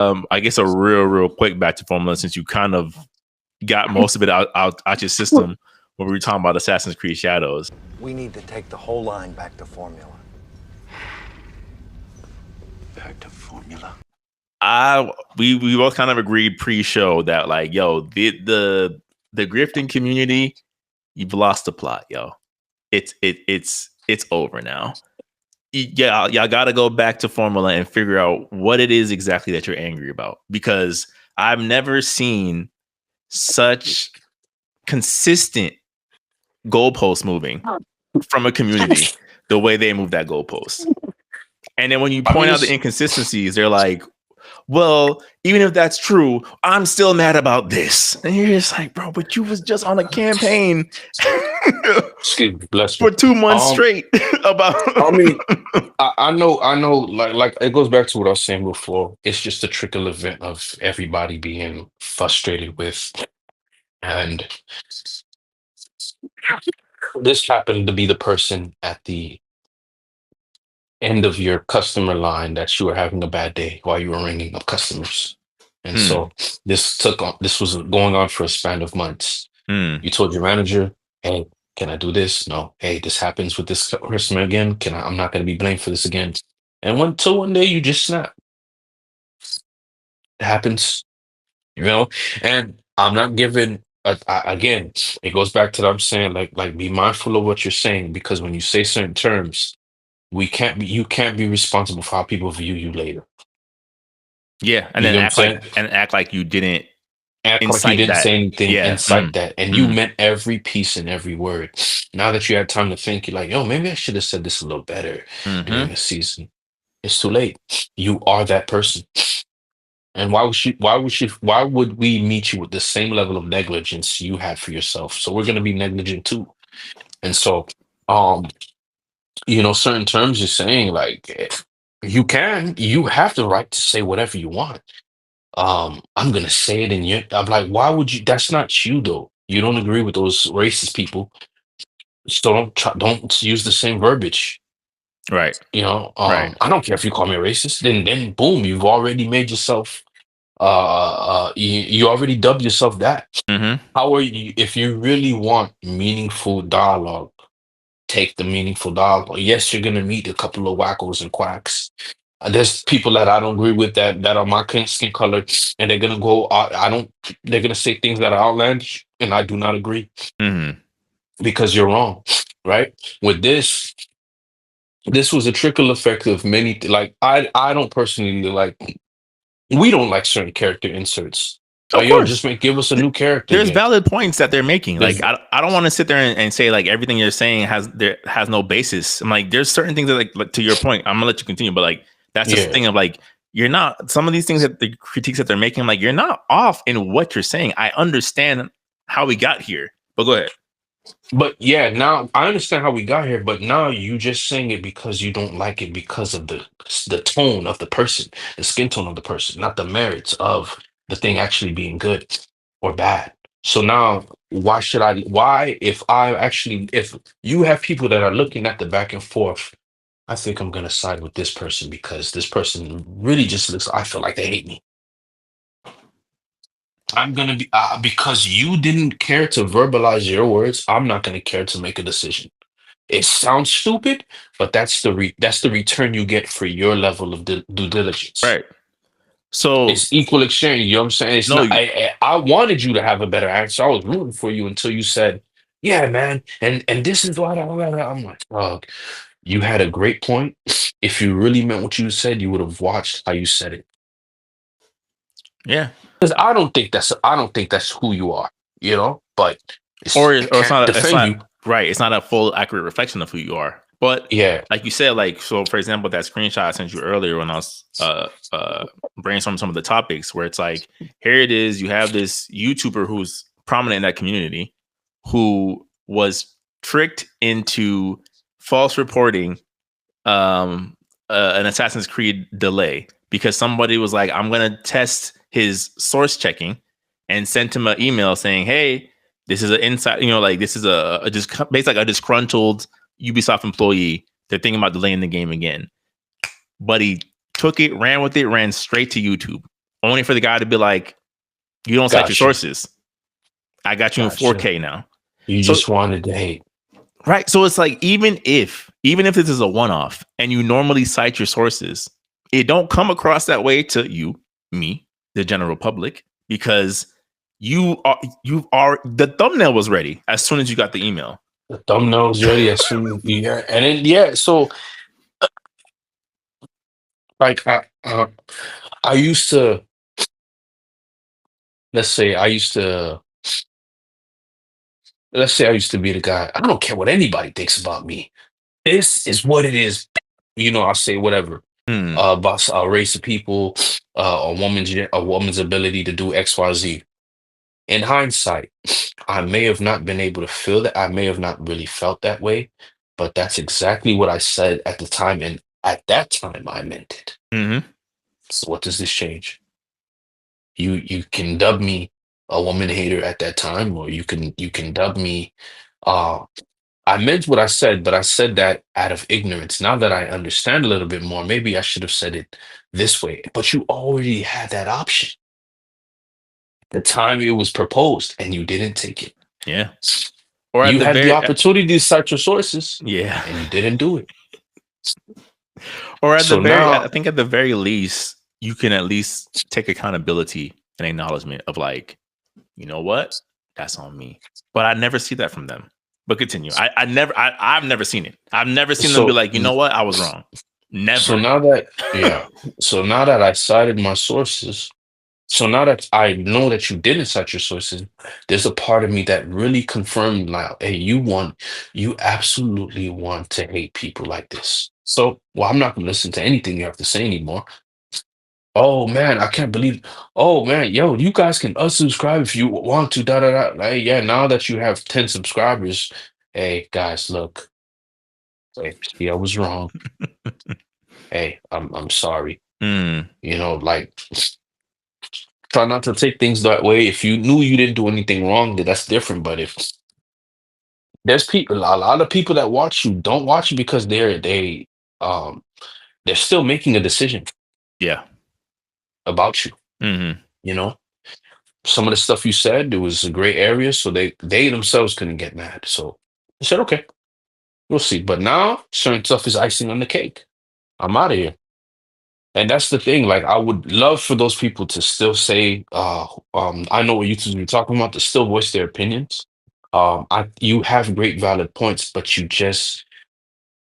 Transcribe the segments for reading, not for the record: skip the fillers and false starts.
I guess a real quick back to formula, since you kind of got most of it out your system when we were talking about Assassin's Creed Shadows. We need to take the whole line back to formula. Back to formula. We both kind of agreed pre-show that like, yo, the grifting community, you've lost the plot, yo. It's over now. Yeah, y'all got to go back to formula and figure out what it is exactly that you're angry about, because I've never seen such consistent goalpost moving from a community the way they move that goalpost. And then when you point out the inconsistencies, they're like, well, even if that's true, I'm still mad about this. And you're just like, bro, but you was just on a campaign for 2 months straight about. I mean, I know, like it goes back to what I was saying before. It's just a trickle event of everybody being frustrated with, and this happened to be the person at the end of your customer line that you were having a bad day while you were ringing up customers. And so this was going on for a span of months. You told your manager, hey, can I do this? No. Hey, this happens with this customer again. I'm not going to be blamed for this again. And one day you just snap. It happens, and I'm not giving, again, it goes back to what I'm saying, like be mindful of what you're saying, because when you say certain terms, you can't be responsible for how people view you later. Yeah, and then act like you didn't say anything inside that, and you meant every piece and every word. Now that you had time to think, you're like, yo, maybe I should have said this a little better during the season. It's too late. You are that person, and why would we meet you with the same level of negligence you had for yourself? So we're going to be negligent too. And so, certain terms you're saying, like, you have the right to say whatever you want. I'm gonna say it, and I'm like, why would you? That's not you, though. You don't agree with those racist people, so don't use the same verbiage. Right. I don't care if you call me a racist. Then boom, you've already made yourself. You already dubbed yourself that. How are you? If you really want meaningful dialogue, take the meaningful dialogue. Yes, you're gonna meet a couple of wackos and quacks. There's people that I don't agree with that are my skin color, and they're gonna go. They're gonna say things that are outlandish, and I do not agree because you're wrong, right? With this was a trickle effect of many. Like I don't personally like. We don't like certain character inserts. Of course, give us a new character. There's valid points that they're making. Like I don't want to sit there and say like everything you're saying has no basis. I'm like, there's certain things that like to your point. I'm gonna let you continue, but like that's just the thing of like, you're not, some of these things that the critiques that they're making, like you're not off in what you're saying. I understand how we got here, but go ahead. But yeah, now I understand how we got here, but now you just saying it because you don't like it because of the tone of the person, the skin tone of the person, not the merits of the thing actually being good or bad. So now if you have people that are looking at the back and forth, I think I'm going to side with this person because this person really just I feel like they hate me. I'm going to be, because you didn't care to verbalize your words, I'm not going to care to make a decision. It sounds stupid, but that's the return you get for your level of due diligence. Right. So it's equal exchange. You know what I'm saying? It's not, I wanted you to have a better answer. I was rooting for you until you said, yeah, man. And this is why I'm like, oh, you had a great point. If you really meant what you said, you would have watched how you said it. Yeah. Because I don't think that's who you are, but it's not right. It's not a full accurate reflection of who you are. But yeah, like you said, like, so for example, that screenshot I sent you earlier when I was brainstorming some of the topics, where it's like, here it is, you have this YouTuber who's prominent in that community who was tricked into false reporting an Assassin's Creed delay because somebody was like, I'm going to test his source checking, and sent him an email saying, hey, this is an inside, this is basically like a disgruntled Ubisoft employee. They're thinking about delaying the game again. But he took it, ran with it, ran straight to YouTube only for the guy to be like, you don't cite your Gotcha. sources. I got you in Gotcha. 4K now. You So- just wanted to hate. Right. So it's like, even if this is a one-off and you normally cite your sources, it don't come across that way to you, me, the general public, because you are the thumbnail was ready as soon as you got the email. The thumbnail's ready as soon as you hear. And then so like I used to, let's say I used to be the guy. I don't care what anybody thinks about me. This is what it is. I'll say whatever. About a race of people, a woman's ability to do XYZ. In hindsight, I may have not been able to feel that. I may have not really felt that way, but that's exactly what I said at the time, and at that time, I meant it. Mm-hmm. So what does this change? You can dub me a woman hater at that time, or you can dub me. I meant what I said, but I said that out of ignorance. Now that I understand a little bit more, maybe I should have said it this way. But you already had that option. The time it was proposed, and you didn't take it. Yeah. Or You had the opportunity to cite your sources, yeah, and you didn't do it. Or at So the very, now- I think at the very least, you can at least take accountability and acknowledgement of like, you know what, that's on me. But I never see that from them. But continue. I've never seen it. I've never seen them be like, you know what, I was wrong. Never. So now that I cited my sources, so now that I know that you didn't cite your sources, there's a part of me that really confirmed, like, hey, you absolutely want to hate people like this. So, well, I'm not gonna listen to anything you have to say anymore. Oh man, I can't believe. Oh man, yo, you guys can unsubscribe if you want to. Da da da. Like, yeah, now that you have 10 subscribers, hey guys, look, hey, I was wrong. Hey, I'm sorry. Like, try not to take things that way. If you knew you didn't do anything wrong, then that's different. But if there's people, a lot of people that watch you don't watch you because um they're still making a decision Yeah. about you. Some of the stuff you said, there was a gray area, so they themselves couldn't get mad. So I said, okay, we'll see. But now certain stuff is icing on the cake. I'm out of here. And that's the thing. Like, I would love for those people to still say, I know what YouTube you're talking about, to still voice their opinions. You have great valid points, but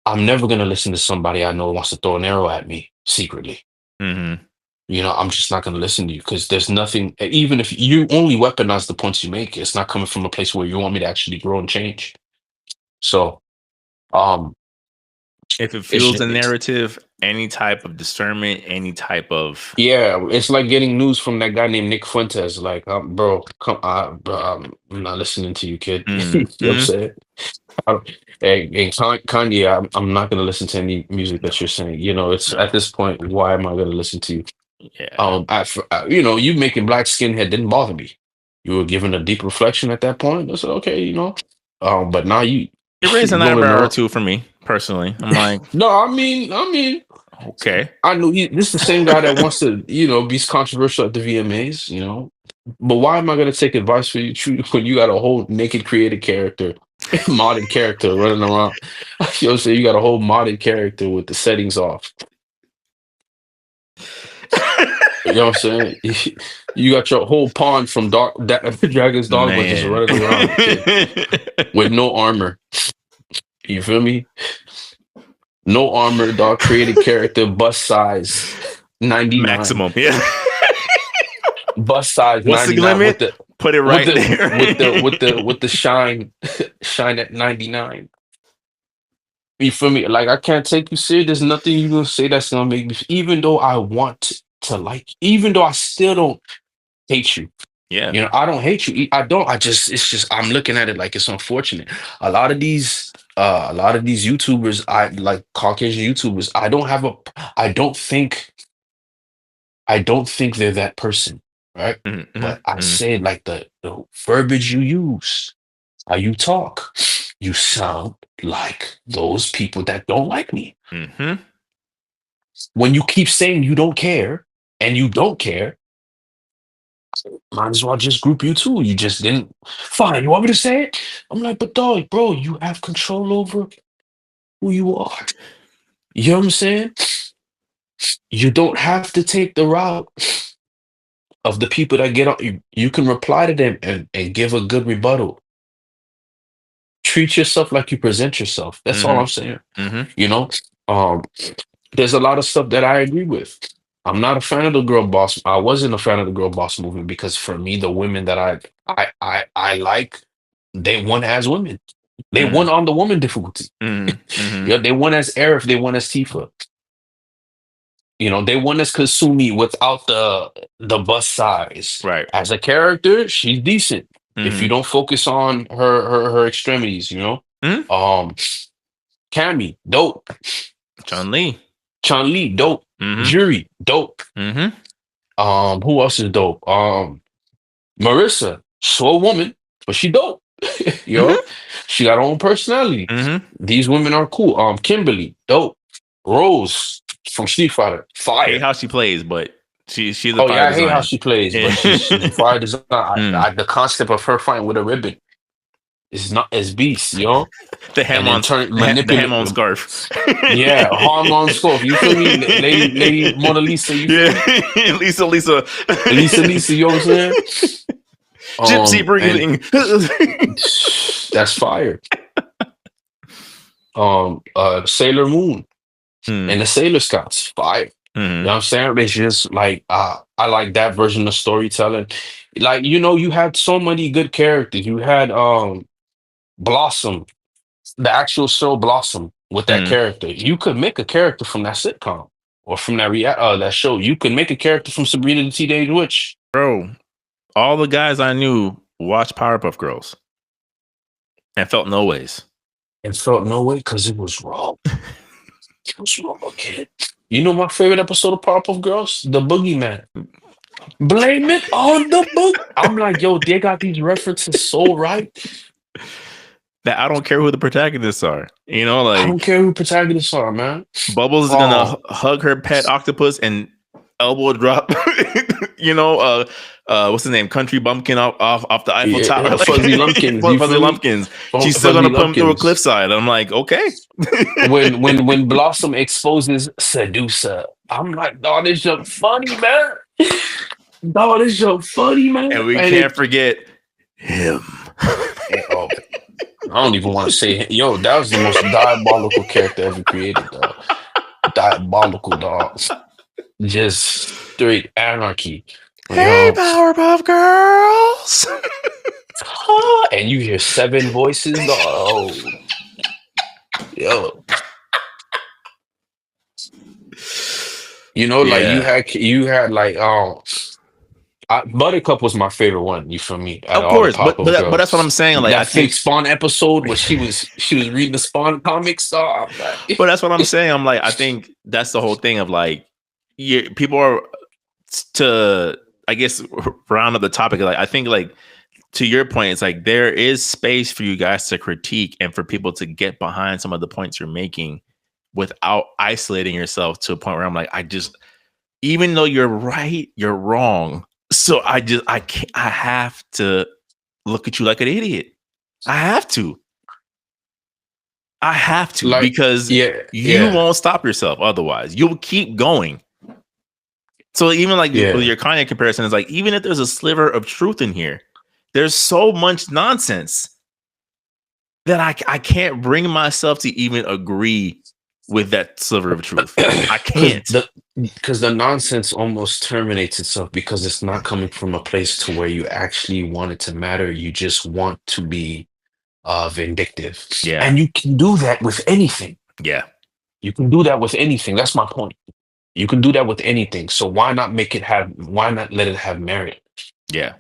I'm never gonna listen to somebody I know wants to throw an arrow at me secretly. I'm just not gonna listen to you because there's nothing. Even if you only weaponize the points you make, it's not coming from a place where you want me to actually grow and change. So, if it fuels a narrative, any type of discernment, any type of it's like getting news from that guy named Nick Fuentes. Like, bro, I'm not listening to you, kid. You know what I'm saying? Hey, Kanye, I'm not gonna listen to any music that you're saying. It's at this point, why am I gonna listen to you? Yeah. You making black skinhead didn't bother me. You were given a deep reflection at that point. I said, okay, but now it raised an eyebrow or two for me personally. I'm like, no, I mean, okay. I know this is the same guy that wants to, be controversial at the VMAs, but why am I going to take advice from you when you got a whole naked created character, modded character running around? You got a whole modded character with the settings off. You know what I'm saying? You got your whole pawn from Dragon's Dogma just running around, kid, with no armor. You feel me? No armor, dog. Created character, bust size 99. Maximum, yeah. Bust size What's 99 the limit? Put it right there. with the shine at 99. You feel me? Like, I can't take you serious. There's nothing you gonna say that's gonna make me, even though I want to like, even though I still don't hate you. Yeah. I don't hate you. It's just I'm looking at it like it's unfortunate. A lot of these YouTubers, I like Caucasian YouTubers, I don't think they're that person, right? But I said, like, the verbiage you use, how you talk, you sound like those people that don't like me. When you keep saying you don't care and you don't care, Might as well just group you too. You just didn't. Fine. You want me to say it? I'm like, but dog, bro, you have control over who you are. You know what I'm saying? You don't have to take the route of the people that get on. You can reply to them and give a good rebuttal. Treat yourself like you present yourself. That's all I'm saying. You know, um, there's a lot of stuff that I agree with. I'm not a fan of the girl boss. I wasn't a fan of the girl boss movement because for me, the women that I like, they won as women. They won on the woman difficulty. Yeah, they won as Arif. They won as Tifa. You know, they won as Kasumi without the bust size. Right. As a character, she's decent. If you don't focus on her extremities, you know. Cammy, dope. Chun-Li, dope. Jury, dope. Who else is dope? Marissa, so a woman, but she dope. You know, she got her own personality. These women are cool. Kimberly, dope. Rose from Street Fighter, fire. hate how she plays, but she's a Oh fire yeah, I hate design. how she plays, but she's fire design. The concept of her fighting with a ribbon is not as beast, you know. The ham-on scarf. Yeah, ham-on scarf. You feel me, lady Mona Lisa? You feel me? Lisa. Lisa. You know what I'm saying? Gypsy breathing. That's fire. Sailor Moon and the Sailor Scouts, fire. You know what I'm saying? It's just like I like that version of storytelling. Like, you know, you had so many good characters. You had Blossom, the actual show Blossom with that character. You could make a character from that sitcom or from that show. You could make a character from Sabrina the Teenage Witch. Bro, all the guys I knew watched Powerpuff Girls and felt no ways. And felt no way because it was wrong. It was wrong, kid. You know my favorite episode of Powerpuff Girls? The Boogeyman. Blame it on the book. I'm like, yo, they got these references so right. That I don't care who the protagonists are. You know, like I don't care who protagonists are, man. Bubbles is gonna hug her pet octopus and elbow drop. You know, what's his name? Country Bumpkin off the Eiffel Tower. Like, Fuzzy Lumpkins. Fuzzy Lumpkins. She's still gonna put him through a cliffside. I'm like, okay. when Blossom exposes Seducer, I'm like, dog, this joke funny, man. Dog, this joke funny, man. And we can't forget him. I don't even want to say, yo, that was the most diabolical character ever created, dog. Diabolical, dog. Just straight anarchy. Hey, Powerpuff Girls. And you hear 7 voices, dog. Oh, yo. You know, like you had like Buttercup was my favorite one. You feel me? Of course, but that's what I'm saying. Like, I think Spawn episode where she was reading the Spawn comics. But that's what I'm saying. I'm like, I think that's the whole thing of like, people are to, I guess, round up the topic. Like, I think, like, to your point, it's like there is space for you guys to critique and for people to get behind some of the points you're making without isolating yourself to a point where I'm like, even though you're right, you're wrong. So I can't. I have to look at you like an idiot. I have to, like, because you won't stop yourself. Otherwise, you'll keep going. So even like with your Kanye comparison, is like, even if there's a sliver of truth in here, there's so much nonsense that I can't bring myself to even agree with that sliver of truth. I can't. Because the nonsense almost terminates itself because it's not coming from a place to where you actually want it to matter. You just want to be vindictive. Yeah. And you can do that with anything. Yeah. You can do that with anything. That's my point. You can do that with anything. So why not let it have merit? Yeah.